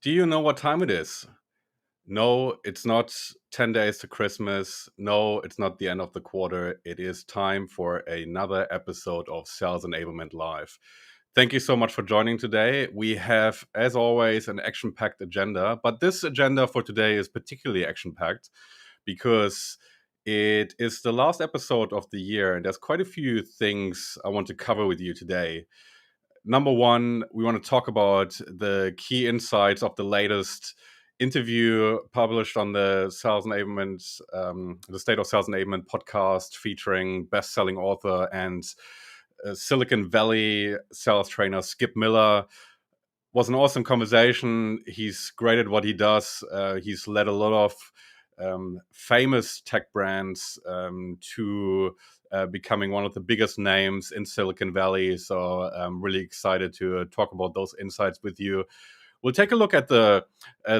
Do you know what time it is? No, it's not 10 days to Christmas. No, it's not the end of the quarter. It is time for another episode of Sales Enablement Live. Thank you so much for joining today. We have, as always, an action packed agenda, but this agenda for today is particularly action packed because it is the last episode of the year, and there's quite a few things I want to cover with you today. Number one, we want to talk about the key insights of the latest interview published on the the State of Sales Enablement podcast, featuring best-selling author and Silicon Valley sales trainer Skip Miller. Was an awesome conversation. He's great at what he does. He's led a lot of famous tech brands to becoming one of the biggest names in Silicon Valley. So I'm really excited to talk about those insights with you. We'll take a look at the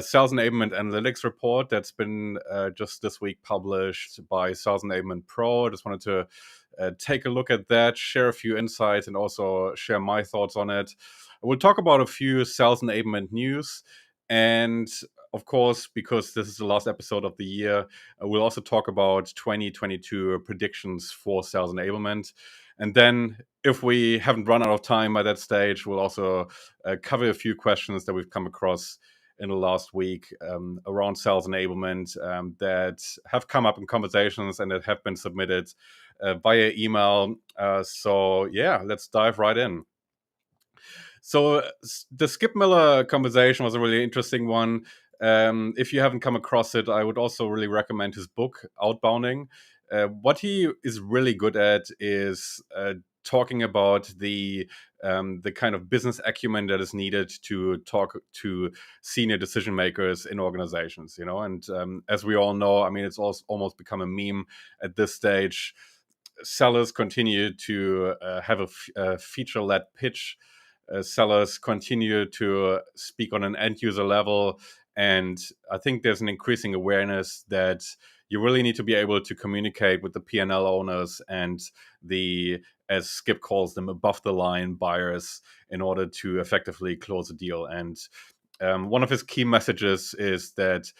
Sales Enablement Analytics report that's been just this week published by Sales Enablement Pro. I just wanted to take a look at that, share a few insights, and also share my thoughts on it. We'll talk about a few sales enablement news. And of course, because this is the last episode of the year, we'll also talk about 2022 predictions for sales enablement. And then, if we haven't run out of time by that stage, we'll also cover a few questions that we've come across in the last week around sales enablement that have come up in conversations and that have been submitted via email. So, yeah, let's dive right in. So the Skip Miller conversation was a really interesting one. If you haven't come across it, I would also really recommend his book, Outbounding. What he is really good at is talking about the kind of business acumen that is needed to talk to senior decision makers in organizations. And as we all know, I mean, it's also almost become a meme at this stage. Sellers continue to have a feature-led pitch. Sellers continue to speak on an end user level. And I think there's an increasing awareness that you really need to be able to communicate with the P&L owners and the, as Skip calls them, above the line buyers in order to effectively close a deal. And one of his key messages is that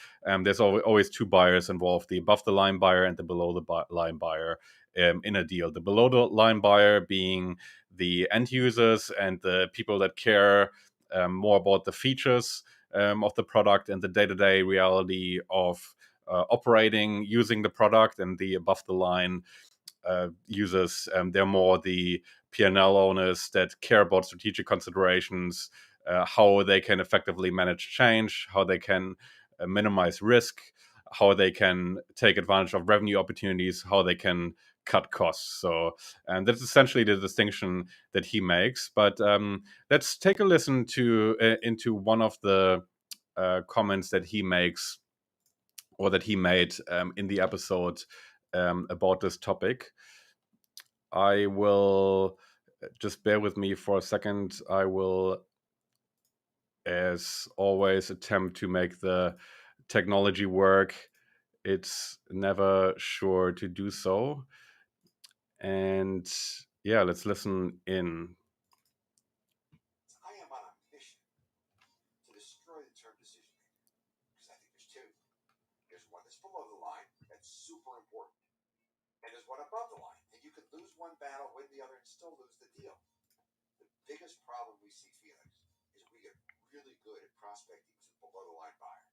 there's always two buyers involved, the above the line buyer and the below the line buyer in a deal. The below the line buyer being the end users and the people that care more about the features of the product and the day-to-day reality of operating, using the product, and the above the line users. They're more the P&L owners that care about strategic considerations, how they can effectively manage change, how they can minimize risk, how they can take advantage of revenue opportunities, how they can cut costs. So, and that's essentially the distinction that he makes. But let's take a listen to into one of the comments that he makes or that he made in the episode about this topic. I will just bear with me for a second. I will, as always, attempt to make the technology work. It's never sure to do so. And yeah, let's listen in. I am on a mission to destroy the term decision maker because I think there's two. There's one that's below the line, that's super important, and there's one above the line. And you could lose one battle, win the other, and still lose the deal. The biggest problem we see, Felix, is we get really good at prospecting to the below the line buyer.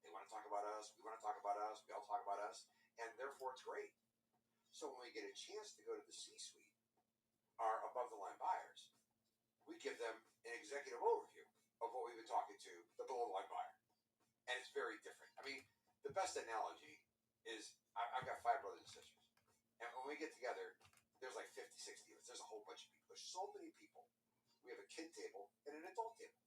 They want to talk about us, we want to talk about us, we all talk about us, and therefore it's great. So when we get a chance to go to the C-suite, our above the line buyers, we give them an executive overview of what we've been talking to the below the line buyer. And it's very different. I mean, the best analogy is I've got 5 brothers and sisters. And when we get together, there's like 50, 60 of us. There's a whole bunch of people. There's so many people. We have a kid table and an adult table.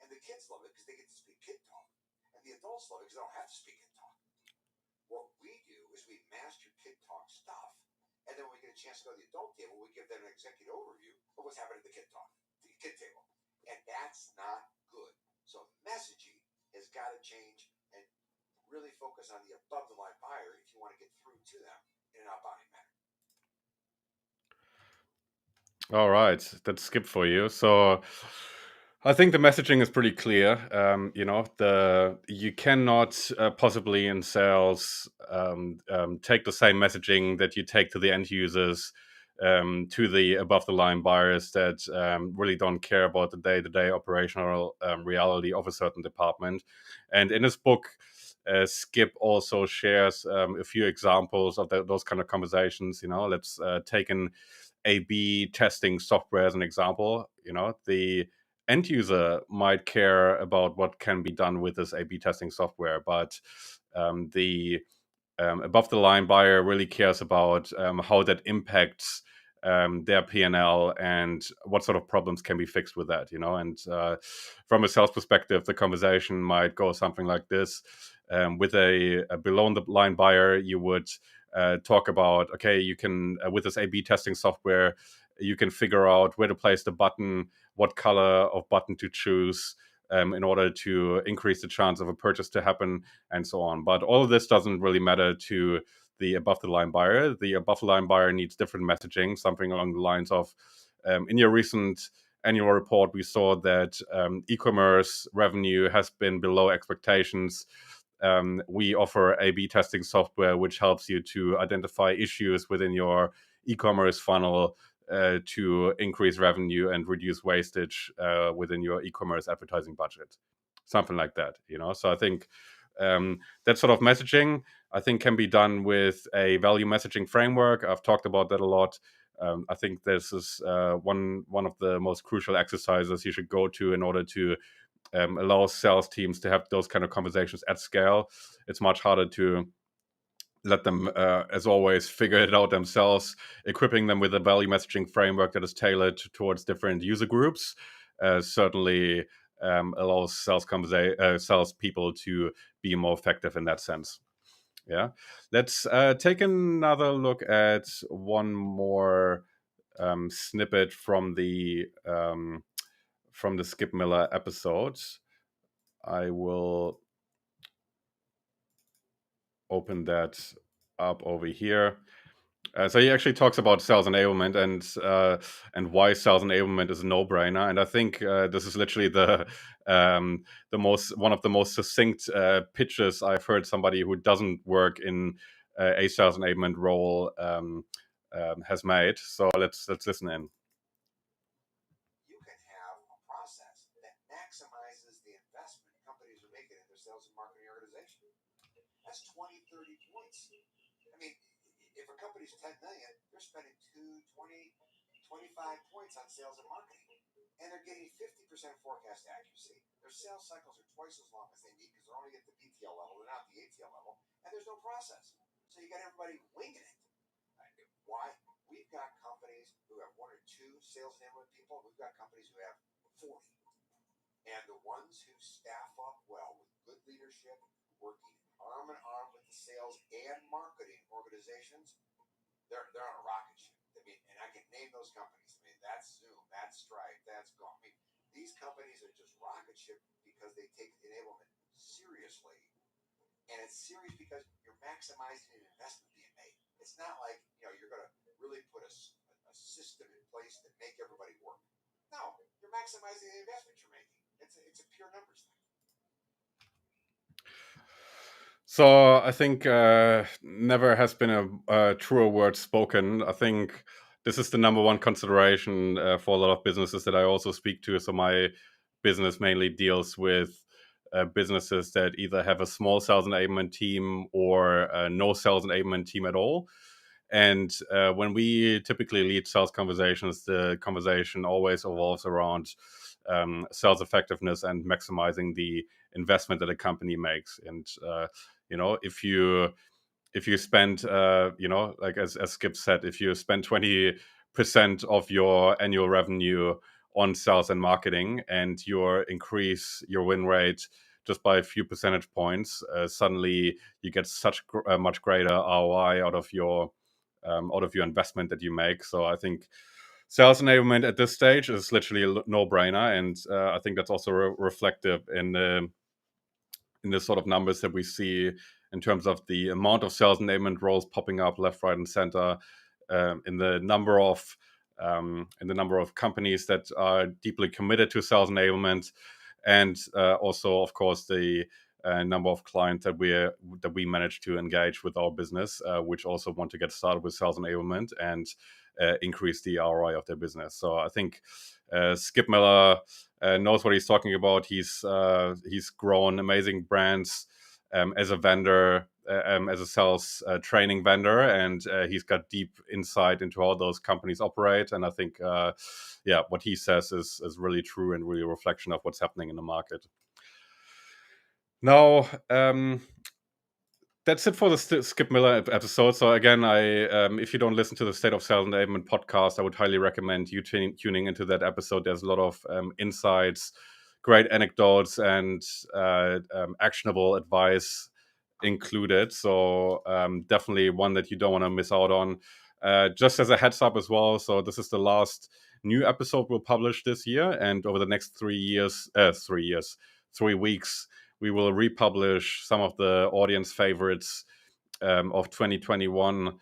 And the kids love it because they get to speak kid talk. And the adults love it because they don't have to speak kid talk. What we do is we master kid talk stuff. And then when we get a chance to go to the adult table, we give them an executive overview of what's happening at the kid table. And that's not good. So messaging has got to change and really focus on the above the line buyer if you want to get through to them in an outbounding manner. All right, that's Skip for you. So I think the messaging is pretty clear. You cannot possibly in sales take the same messaging that you take to the end users, to the above the line buyers that really don't care about the day to day operational reality of a certain department. And in his book, Skip also shares a few examples of those kind of conversations. Let's take an A/B testing software as an example. The end user might care about what can be done with this A/B testing software, but the above the line buyer really cares about how that impacts their P&L and what sort of problems can be fixed with that. And from a sales perspective, the conversation might go something like this. With a below the line buyer, you would talk about, okay, you can with this A/B testing software, you can figure out where to place the button, what color of button to choose, in order to increase the chance of a purchase to happen, and so on. But all of this doesn't really matter to the above the line buyer. The above the line buyer needs different messaging, something along the lines of, in your recent annual report, we saw that e-commerce revenue has been below expectations. We offer A/B testing software, which helps you to identify issues within your e-commerce funnel to increase revenue and reduce wastage within your e-commerce advertising budget, something like that. So I think that sort of messaging, I think, can be done with a value messaging framework. I've talked about that a lot. I think this is one of the most crucial exercises you should go to in order to allow sales teams to have those kind of conversations at scale. It's much harder to let them, as always, figure it out themselves. Equipping them with a value messaging framework that is tailored towards different user groups certainly allows sales people to be more effective in that sense. Yeah, let's take another look at one more snippet from the Skip Miller episode. I will open that up over here. So he actually talks about sales enablement and why sales enablement is a no-brainer. And I think this is literally one of the most succinct pitches I've heard somebody who doesn't work in a sales enablement role has made. So let's listen in. You can have a process that maximizes the investment companies are making in their sales and marketing organization. That's 20, 30 points. I mean, if a company's 10 million, they're spending 20, 25 points on sales and marketing. And they're getting 50% forecast accuracy. Their sales cycles are twice as long as they need because they're only at the BTL level, they're not the ATL level, and there's no process. So you got everybody winging it. Why? We've got companies who have one or two sales enablement people. We've got companies who have 40. And the ones who staff up well with good leadership, working arm in arm with the sales and marketing organizations, they're on a rocket ship. I mean, and I can name those companies. I mean, that's Zoom, that's Stripe, that's Go. I mean, these companies are just rocket ship because they take enablement seriously. And it's serious because you're maximizing an investment being made. It's not like, you're going to really put a system in place that make everybody work. No, you're maximizing the investment you're making. It's a pure numbers thing. So I think never has been a truer word spoken. I think this is the number one consideration for a lot of businesses that I also speak to. So my business mainly deals with businesses that either have a small sales enablement team or no sales enablement team at all. And when we typically lead sales conversations, the conversation always evolves around sales effectiveness and maximizing the investment that a company makes. And if you spend like as Skip said, if you spend 20% of your annual revenue on sales and marketing and you increase your win rate just by a few percentage points, suddenly you get such a much greater ROI out of your investment that you make. So I think sales enablement at this stage is literally a no-brainer, and I think that's also reflective in the sort of numbers that we see in terms of the amount of sales enablement roles popping up left, right, and center, in the number of in the number of companies that are deeply committed to sales enablement, and also, of course, the number of clients that we manage to engage with our business, which also want to get started with sales enablement and increase the ROI of their business. So I think Skip Miller knows what he's talking about. He's grown amazing brands as a vendor, as a sales training vendor, and he's got deep insight into how those companies operate. And I think, what he says is really true and really a reflection of what's happening in the market. Now, that's it for the Skip Miller episode. So again, if you don't listen to the State of Sales Enablement podcast, I would highly recommend you tuning into that episode. There's a lot of insights, great anecdotes, and actionable advice included. So definitely one that you don't want to miss out on. Just as a heads up as well, so this is the last new episode we'll publish this year, and over the next 3 weeks, we will republish some of the audience favorites of 2021,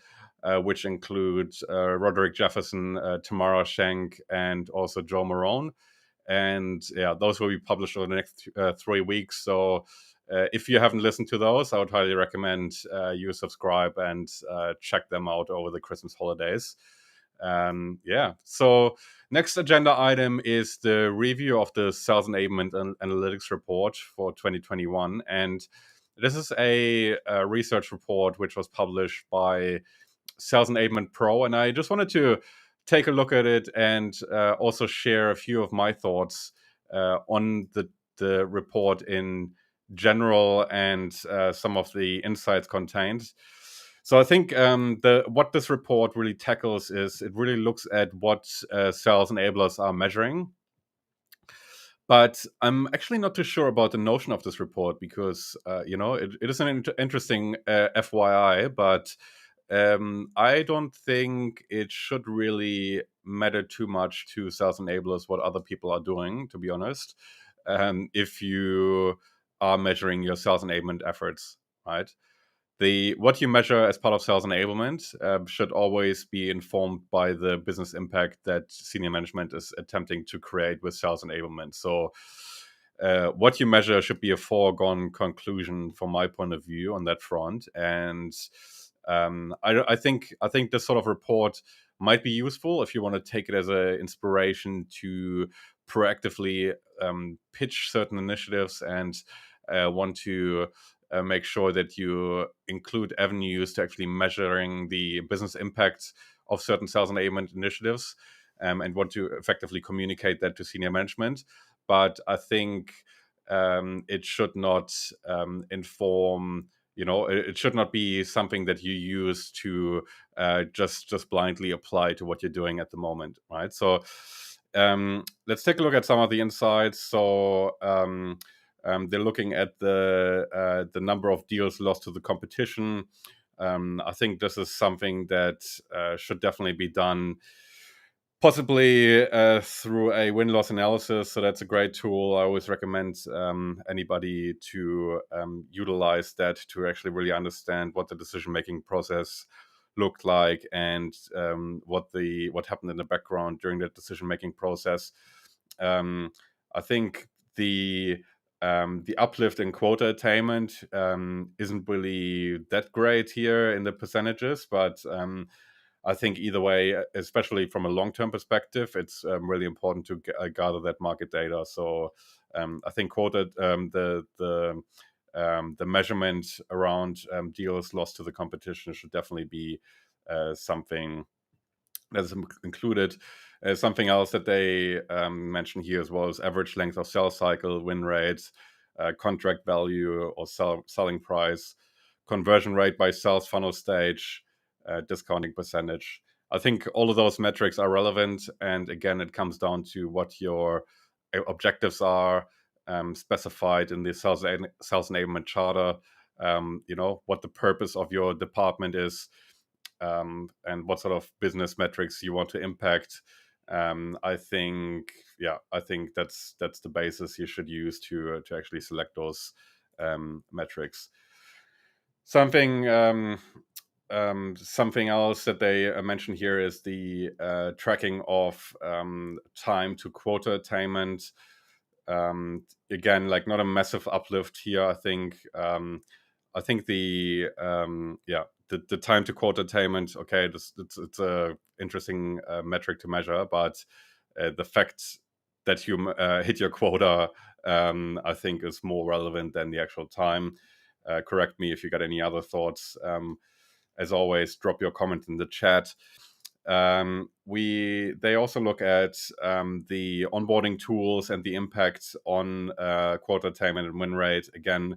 which include Roderick Jefferson, Tamara Schenk, and also Joe Marone. And those will be published over the next 3 weeks. So if you haven't listened to those, I would highly recommend you subscribe and check them out over the Christmas holidays. So next agenda item is the review of the Sales Enablement and Analytics report for 2021. And this is a research report which was published by Sales Enablement Pro. And I just wanted to take a look at it and also share a few of my thoughts on the report in general and some of the insights contained. So I think what this report really tackles is it really looks at what sales enablers are measuring. But I'm actually not too sure about the notion of this report because, it is an interesting FYI, but I don't think it should really matter too much to sales enablers what other people are doing, to be honest, if you are measuring your sales enablement efforts, right? What you measure as part of sales enablement should always be informed by the business impact that senior management is attempting to create with sales enablement. So what you measure should be a foregone conclusion from my point of view on that front. And I think this sort of report might be useful if you want to take it as an inspiration to proactively pitch certain initiatives and want to make sure that you include avenues to actually measuring the business impact of certain sales enablement initiatives, and want to effectively communicate that to senior management. But I think it should not inform. It should not be something that you use to just blindly apply to what you're doing at the moment, right? So let's take a look at some of the insights. So they're looking at the number of deals lost to the competition. I think this is something that should definitely be done, possibly through a win-loss analysis. So that's a great tool. I always recommend anybody to utilize that to actually really understand what the decision-making process looked like and what happened in the background during that decision-making process. I think the uplift in quota attainment isn't really that great here in the percentages, but I think either way, especially from a long-term perspective, it's really important to gather that market data. So I think quota the measurement around deals lost to the competition should definitely be something that is included. Something else that they mention here as well is average length of sales cycle, win rates, contract value or selling price, conversion rate by sales funnel stage, discounting percentage. I think all of those metrics are relevant. And again, it comes down to what your objectives are, specified in the sales enablement charter, what the purpose of your department is, and what sort of business metrics you want to impact. I think that's the basis you should use to actually select those metrics. Something Something else that they mention here is the tracking of time to quota attainment. Again, like not a massive uplift here. I think the time to quota attainment. Okay, it's a interesting metric to measure, but the fact that you hit your quota, I think, is more relevant than the actual time. Correct me if you got any other thoughts. As always, drop your comment in the chat. They also look at the onboarding tools and the impact on quota attainment and win rate. Again,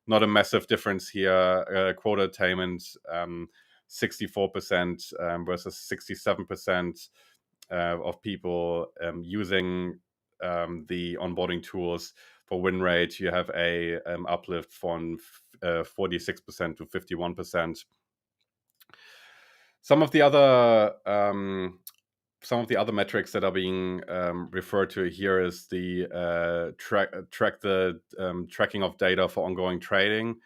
not a massive difference here. Quota attainment 64% versus 67% of people using the onboarding tools. For win rate, you have a uplift from 46% to 51%. Some of the other metrics that are being referred to here is the tracking of data for ongoing trading,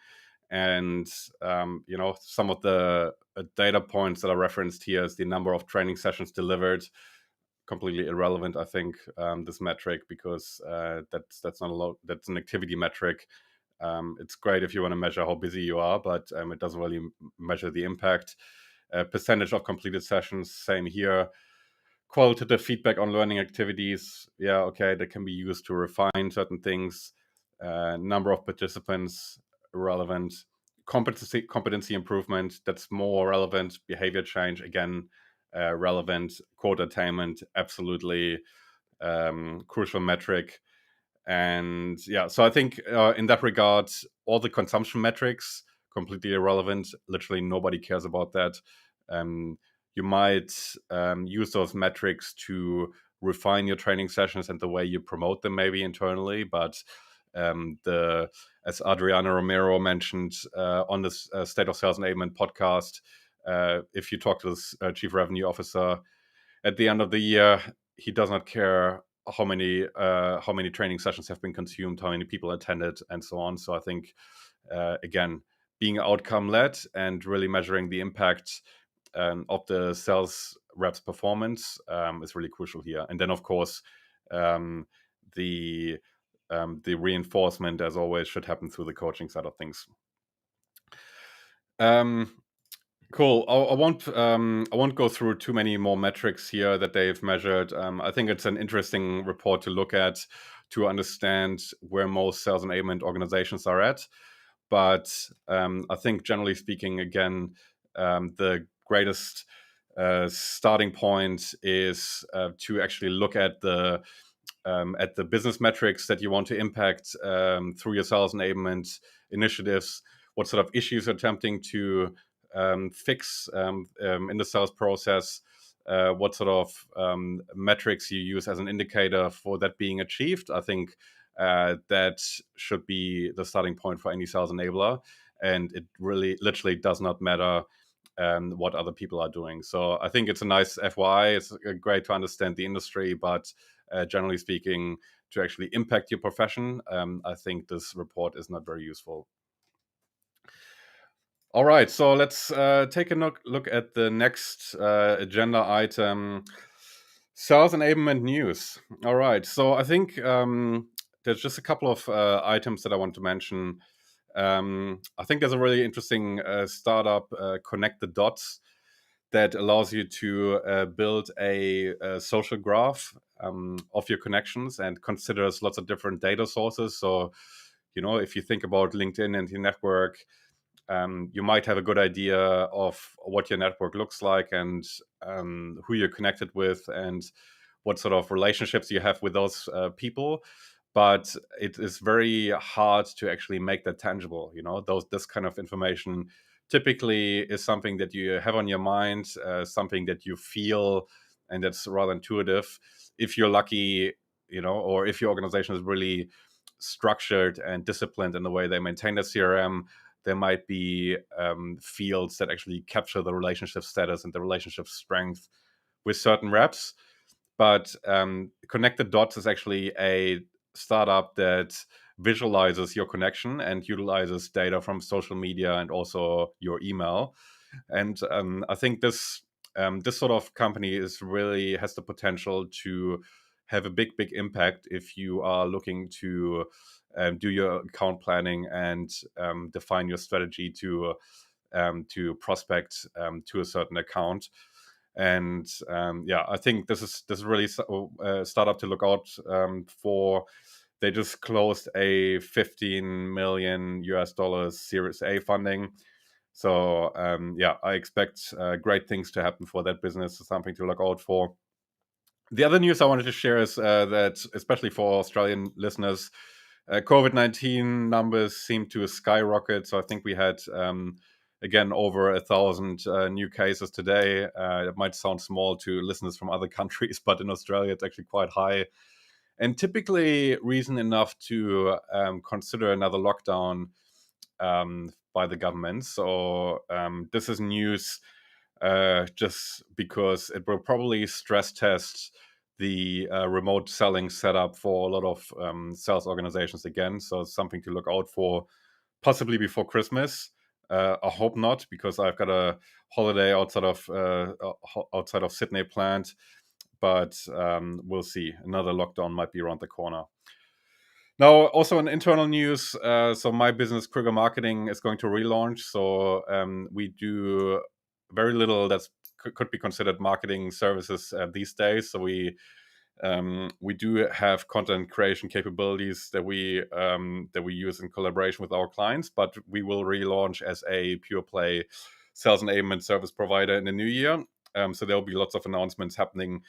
and some of the data points that are referenced here is the number of training sessions delivered. Completely irrelevant, I think, this metric, because that's not a lot. That's an activity metric. It's great if you want to measure how busy you are, but it doesn't really measure the impact. Percentage of completed sessions, same here. Qualitative feedback on learning activities, yeah, okay, that can be used to refine certain things. Number of participants, irrelevant. Competency improvement, that's more relevant. Behavior change, again, relevant. Quota attainment, absolutely crucial metric. And yeah, so I think in that regard, all the consumption metrics, completely irrelevant. Literally nobody cares about that. You might use those metrics to refine your training sessions and the way you promote them, maybe internally. But as Adriana Romero mentioned on this State of Sales Enablement podcast, if you talk to this chief revenue officer at the end of the year, he does not care how many training sessions have been consumed, how many people attended, and so on. So I think again, being outcome led and really measuring the impact of the sales reps performance is really crucial here. And then of course the reinforcement, as always, should happen through the coaching side of things. Cool. I won't go through too many more metrics here that they've measured. I think it's an interesting report to look at to understand where most sales enablement organizations are at. But I think generally speaking, again, the greatest starting point is to actually look at the business metrics that you want to impact through your sales enablement initiatives. What sort of issues you're attempting to fix in the sales process, what sort of metrics you use as an indicator for that being achieved. I think that should be the starting point for any sales enabler, and it really literally does not matter what other people are doing. So I think it's a nice FYI. It's great to understand the industry, but generally speaking, to actually impact your profession, I think this report is not very useful. All right, so let's take a look at the next agenda item, sales enablement news. All right, so I think there's just a couple of items that I want to mention. I think there's a really interesting startup, Connect the Dots, that allows you to build a social graph of your connections and considers lots of different data sources. So, if you think about LinkedIn and your network, you might have a good idea of what your network looks like and who you're connected with and what sort of relationships you have with those people. But it is very hard to actually make that tangible. This kind of information typically is something that you have on your mind, something that you feel, and that's rather intuitive. If you're lucky, or if your organization is really structured and disciplined in the way they maintain their CRM, there might be fields that actually capture the relationship status and the relationship strength with certain reps. But Connect the Dots is actually a startup that visualizes your connection and utilizes data from social media and also your email. And I think this sort of company is really has the potential to have a big impact if you are looking to do your account planning and define your strategy to prospect to a certain account. And yeah, I think this is really a startup to look out for. They just closed a 15 million US dollars Series A funding. So yeah, I expect great things to happen for that business. Something to look out for. The other news I wanted to share is that, especially for Australian listeners, COVID-19 numbers seem to skyrocket. So I think we had, again, over 1,000 new cases today. It might sound small to listeners from other countries, but in Australia, it's actually quite high. And typically, reason enough to consider another lockdown by the government. So this is news just because it will probably stress test the remote selling setup for a lot of sales organizations again. So it's something to look out for, possibly before Christmas. I hope not, because I've got a holiday outside of Sydney planned. But we'll see. Another lockdown might be around the corner. Now, also in internal news, so my business, Krieger Marketing, is going to relaunch. So we do very little that could be considered marketing services these days. So we do have content creation capabilities that we use in collaboration with our clients, but we will relaunch as a pure play sales enablement service provider in the new year. So there will be lots of announcements happening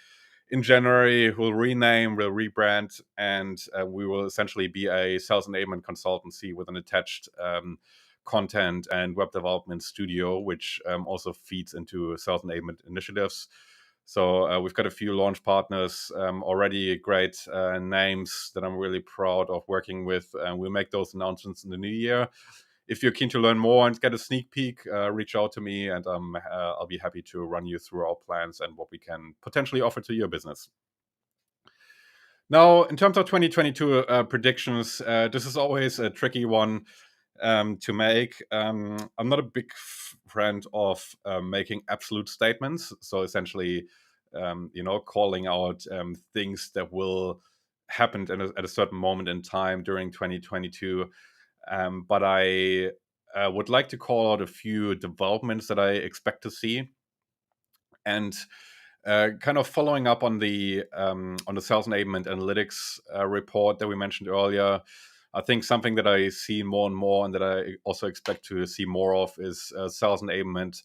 in January. We'll rename, we'll rebrand, and we will essentially be a sales enablement consultancy with an attached content and web development studio, which also feeds into sales enablement initiatives. So we've got a few launch partners already, great names that I'm really proud of working with. We'll make those announcements in the new year. If you're keen to learn more and get a sneak peek, reach out to me, and I'll be happy to run you through our plans and what we can potentially offer to your business. Now, in terms of 2022 predictions, this is always a tricky one to make. I'm not a big friend of making absolute statements. So essentially, calling out things that will happen at a certain moment in time during 2022. But I would like to call out a few developments that I expect to see, and kind of following up on the sales enablement analytics report that we mentioned earlier. I think something that I see more and more, and that I also expect to see more of, is sales enablement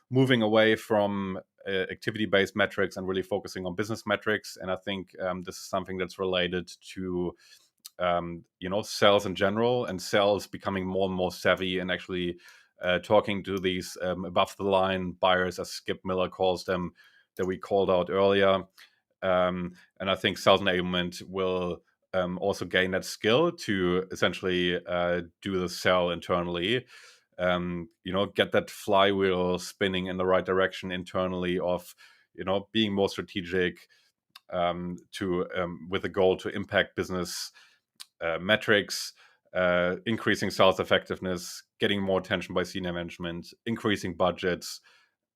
moving away from activity-based metrics and really focusing on business metrics. And I think this is something that's related to sales in general, and sales becoming more and more savvy and actually talking to these above the line buyers, as Skip Miller calls them, that we called out earlier. And I think sales enablement will also gain that skill to essentially do the sell internally. Get that flywheel spinning in the right direction internally of being more strategic, with a goal to impact business metrics, increasing sales effectiveness, getting more attention by senior management, increasing budgets,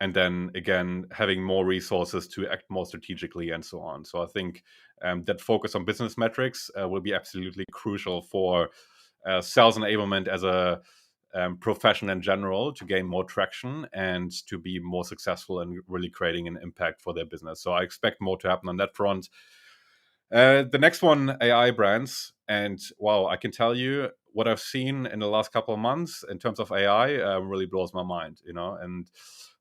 and then again having more resources to act more strategically, and so on. So I think that focus on business metrics will be absolutely crucial for sales enablement as a profession in general, to gain more traction and to be more successful in really creating an impact for their business. So I expect more to happen on that front. The next one, AI brands. And wow, I can tell you what I've seen in the last couple of months in terms of AI really blows my mind, and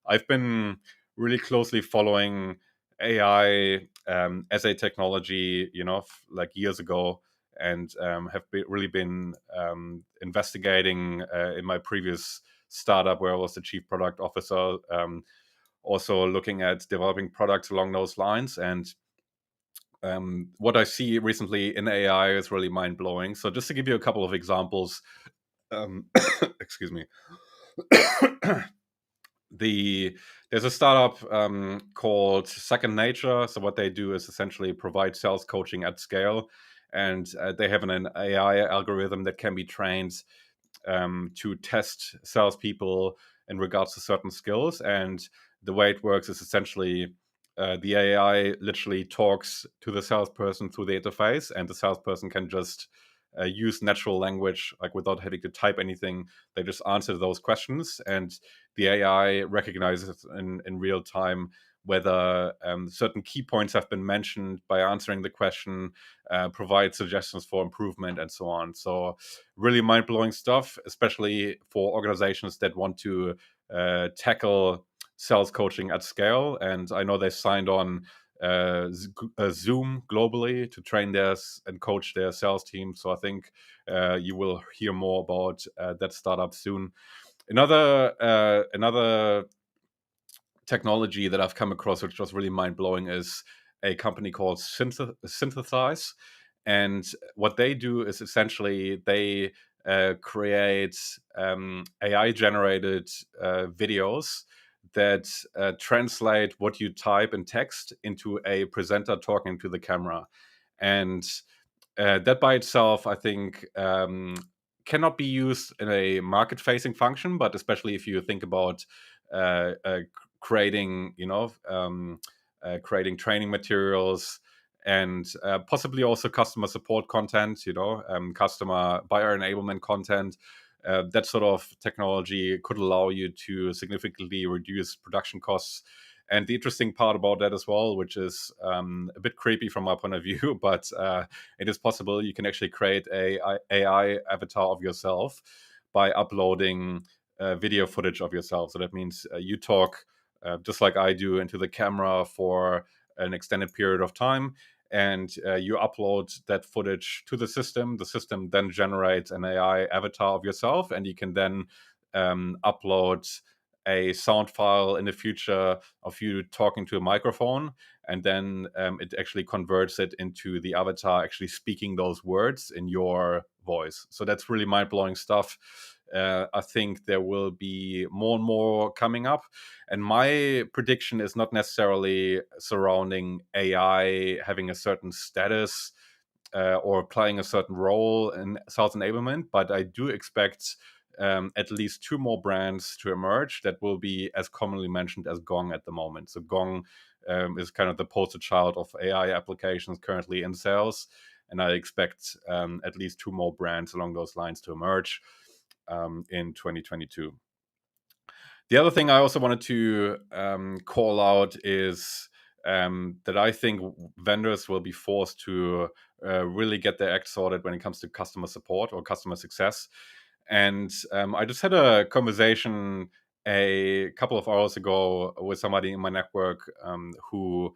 I've been really closely following AI as a technology, like years ago, and have really been investigating in my previous startup where I was the chief product officer, also looking at developing products along those lines. And what I see recently in AI is really mind blowing. So just to give you a couple of examples, excuse me. There's a startup called Second Nature. So what they do is essentially provide sales coaching at scale, and they have an AI algorithm that can be trained to test salespeople in regards to certain skills. And the way it works is essentially the AI literally talks to the salesperson through the interface, and the salesperson can just use natural language, like without having to type anything. They just answer those questions, and the AI recognizes in real time whether certain key points have been mentioned by answering the question, provide suggestions for improvement, and so on. So, really mind blowing stuff, especially for organizations that want to tackle sales coaching at scale. And I know they signed on Zoom globally to train theirs and coach their sales team. So I think you will hear more about that startup soon. Another technology that I've come across, which was really mind blowing, is a company called Synthesize. And what they do is essentially they create AI generated videos that translate what you type in text into a presenter talking to the camera. And that by itself, I think, cannot be used in a market facing function, but especially if you think about creating, creating training materials and possibly also customer support content, customer buyer enablement content. That sort of technology could allow you to significantly reduce production costs. And the interesting part about that as well, which is a bit creepy from my point of view, but it is possible you can actually create a AI avatar of yourself by uploading video footage of yourself. So that means you talk just like I do into the camera for an extended period of time, and you upload that footage to the system. The system then generates an AI avatar of yourself, and you can then upload a sound file in the future of you talking to a microphone, and then it actually converts it into the avatar actually speaking those words in your voice. So that's really mind-blowing stuff. I think there will be more and more coming up. And my prediction is not necessarily surrounding AI having a certain status or playing a certain role in sales enablement, but I do expect at least two more brands to emerge that will be as commonly mentioned as Gong at the moment. So Gong is kind of the poster child of AI applications currently in sales, and I expect at least two more brands along those lines to emerge in 2022. The other thing I also wanted to call out is that I think vendors will be forced to really get their act sorted when it comes to customer support or customer success. And I just had a conversation a couple of hours ago with somebody in my network who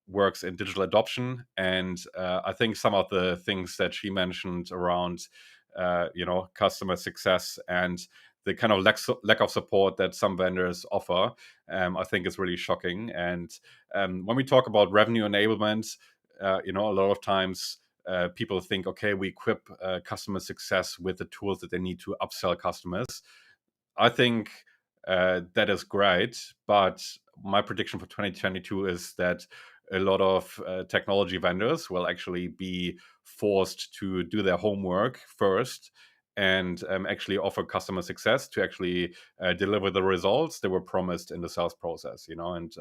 works in digital adoption, and I think some of the things that she mentioned around customer success and the kind of lack of support that some vendors offer, I think is really shocking. And when we talk about revenue enablement, a lot of times people think, okay, we equip customer success with the tools that they need to upsell customers. I think that is great, but my prediction for 2022 is that a lot of technology vendors will actually be forced to do their homework first and actually offer customer success to actually deliver the results that were promised in the sales process. And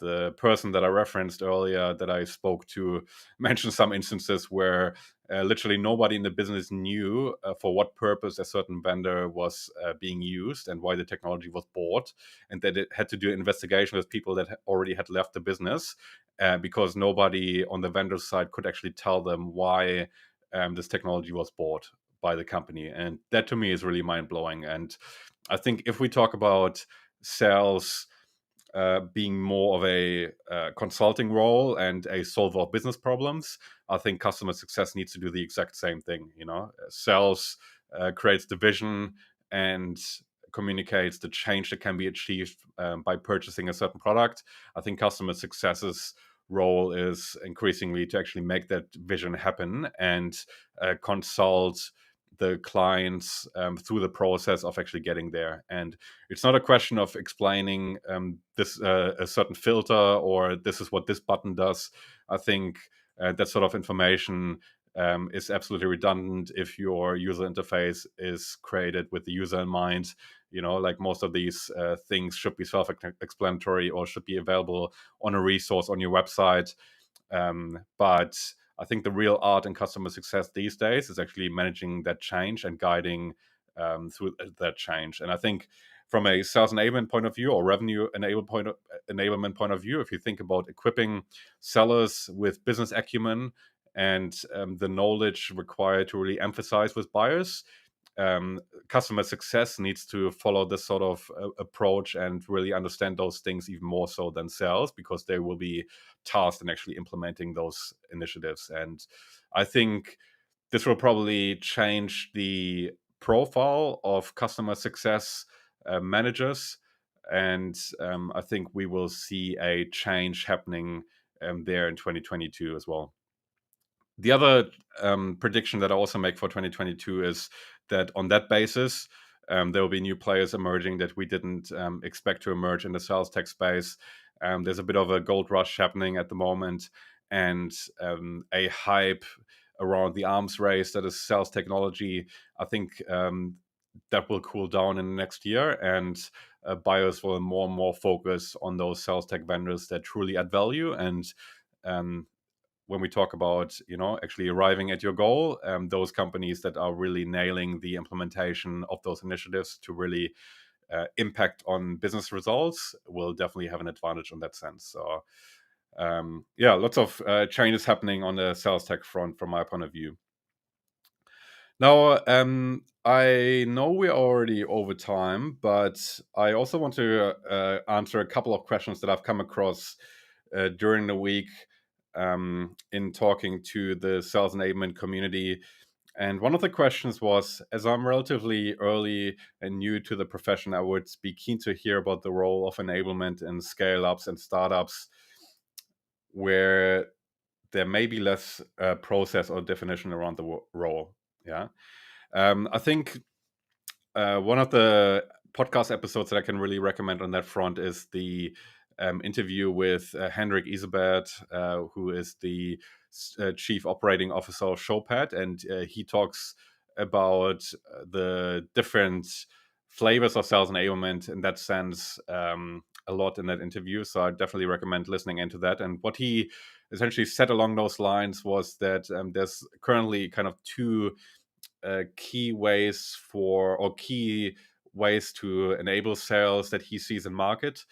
the person that I referenced earlier that I spoke to mentioned some instances where literally nobody in the business knew for what purpose a certain vendor was being used and why the technology was bought, and that it had to do an investigation with people that already had left the business because nobody on the vendor side could actually tell them why this technology was bought by the company. And that to me is really mind blowing. And I think if we talk about sales being more of a consulting role and a solver of business problems, I think customer success needs to do the exact same thing. Sales creates the vision and communicates the change that can be achieved by purchasing a certain product. I think customer success's role is increasingly to actually make that vision happen and consult the clients through the process of actually getting there. And it's not a question of explaining this a certain filter or this is what this button does. I think that sort of information is absolutely redundant if your user interface is created with the user in mind. Like most of these things should be self-explanatory or should be available on a resource on your website. But I think the real art in customer success these days is actually managing that change and guiding through that change. And I think from a sales enablement point of view or revenue enablement point of view, if you think about equipping sellers with business acumen and the knowledge required to really emphasize with buyers, customer success needs to follow this sort of approach and really understand those things even more so than sales, because they will be tasked in actually implementing those initiatives. And I think this will probably change the profile of customer success managers. And I think we will see a change happening there in 2022 as well. The other prediction that I also make for 2022 is that on that basis, there will be new players emerging that we didn't expect to emerge in the sales tech space. There's a bit of a gold rush happening at the moment, and a hype around the arms race that is sales technology. I think that will cool down in the next year, and buyers will more and more focus on those sales tech vendors that truly add value. And um, when we talk about actually arriving at your goal, those companies that are really nailing the implementation of those initiatives to really impact on business results will definitely have an advantage in that sense. So yeah, lots of changes happening on the sales tech front from my point of view. Now, I know we're already over time, but I also want to answer a couple of questions that I've come across during the week in talking to the sales enablement community. And one of the questions was, as I'm relatively early and new to the profession, I would be keen to hear about the role of enablement in scale ups and startups where there may be less process or definition around the role. Yeah. I think one of the podcast episodes that I can really recommend on that front is the interview with Hendrik Isabert, who is the chief operating officer of Showpad, and he talks about the different flavors of sales enablement in that sense a lot in that interview. So I definitely recommend listening into that. And what he essentially said along those lines was that there's currently kind of two key ways to enable sales that he sees in market.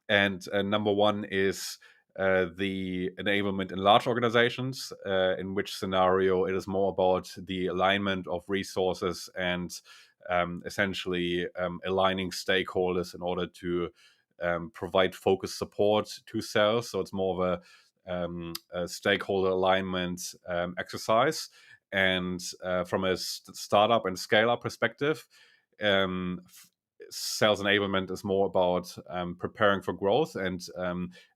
And number one is the enablement in large organizations, in which scenario it is more about the alignment of resources and essentially aligning stakeholders in order to provide focused support to sales. So it's more of a stakeholder alignment exercise. And from a startup and scale up perspective, um, sales enablement is more about preparing for growth and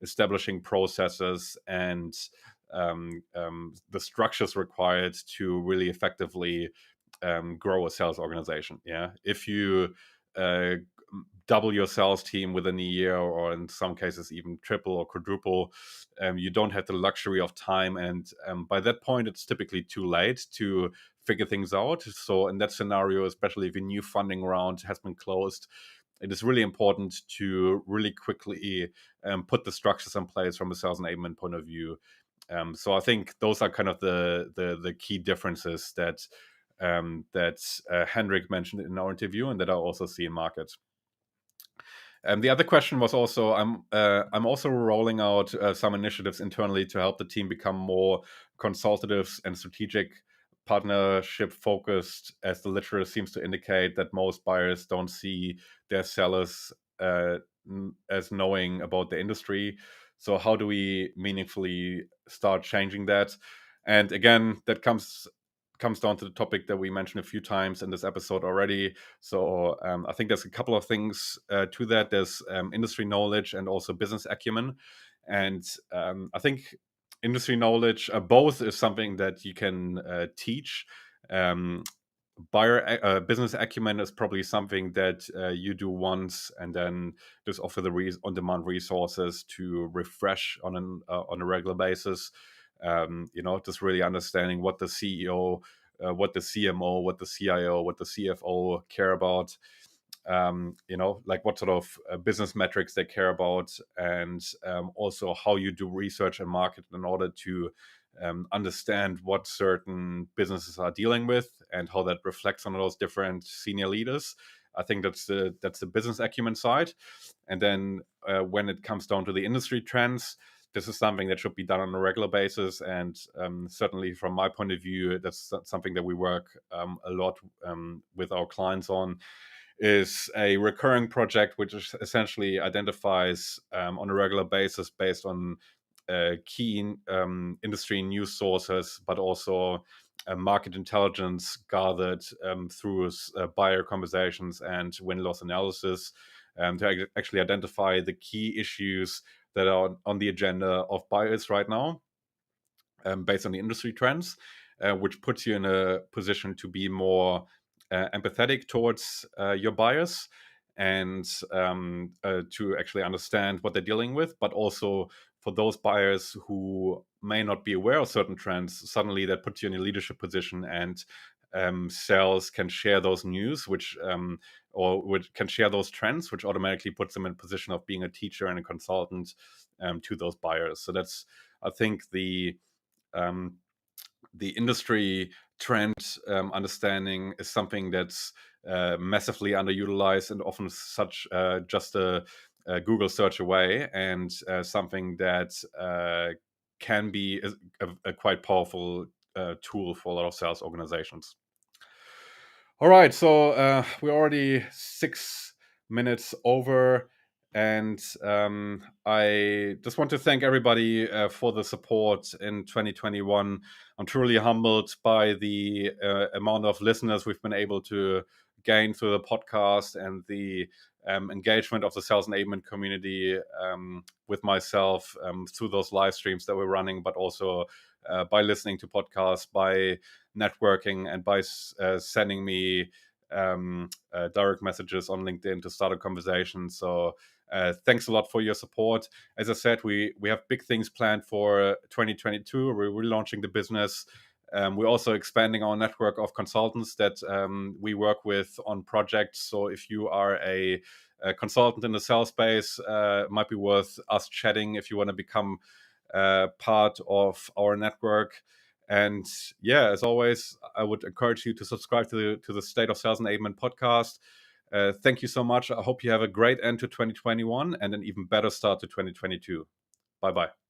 establishing processes and the structures required to really effectively grow a sales organization. Yeah, if you uh, double your sales team within a year, or in some cases even triple or quadruple, you don't have the luxury of time, and by that point it's typically too late to figure things out. So in that scenario, especially if a new funding round has been closed, it is really important to really quickly put the structures in place from a sales enablement point of view. So I think those are kind of the key differences that Henrik mentioned in our interview, and that I also see in market. The other question was also, I'm also rolling out some initiatives internally to help the team become more consultative and strategic, partnership focused, as the literature seems to indicate that most buyers don't see their sellers as knowing about the industry. So how do we meaningfully start changing that? And again, that comes down to the topic that we mentioned a few times in this episode already. So I think there's a couple of things to that. There's industry knowledge and also business acumen. And I think industry knowledge, both, is something that you can teach. Um, business acumen is probably something that you do once and then just offer the on-demand resources to refresh on a regular basis. Just really understanding what the CEO, what the CMO, what the CIO, what the CFO care about, like what sort of business metrics they care about, and also how you do research and market in order to understand what certain businesses are dealing with and how that reflects on those different senior leaders. I think that's the business acumen side. And then when it comes down to the industry trends, this is something that should be done on a regular basis. And certainly from my point of view, that's something that we work a lot with our clients on, is a recurring project which essentially identifies on a regular basis based on key industry news sources, but also market intelligence gathered through buyer conversations and win-loss analysis, to actually identify the key issues that are on the agenda of buyers right now, based on the industry trends, which puts you in a position to be more empathetic towards your buyers, and to actually understand what they're dealing with, but also for those buyers who may not be aware of certain trends, suddenly that puts you in a leadership position, and sales can share those news, which can share those trends, which automatically puts them in a position of being a teacher and a consultant to those buyers. So that's, I think, um, the industry trend understanding is something that's massively underutilized and often such just a Google search away, and something that can be a quite powerful tool for a lot of sales organizations. All right, so we're already 6 minutes over, and I just want to thank everybody for the support in 2021. I'm truly humbled by the amount of listeners we've been able to gain through the podcast, and the engagement of the sales enablement community with myself through those live streams that we're running, but also by listening to podcasts, by networking, and by sending me direct messages on LinkedIn to start a conversation. So thanks a lot for your support. As I said, we have big things planned for 2022. We're relaunching the business. We're also expanding our network of consultants that we work with on projects. So if you are a consultant in the sales space, it might be worth us chatting if you want to become part of our network. And yeah, as always, I would encourage you to subscribe to the State of Sales Enablement podcast. Thank you so much. I hope you have a great end to 2021 and an even better start to 2022. Bye bye.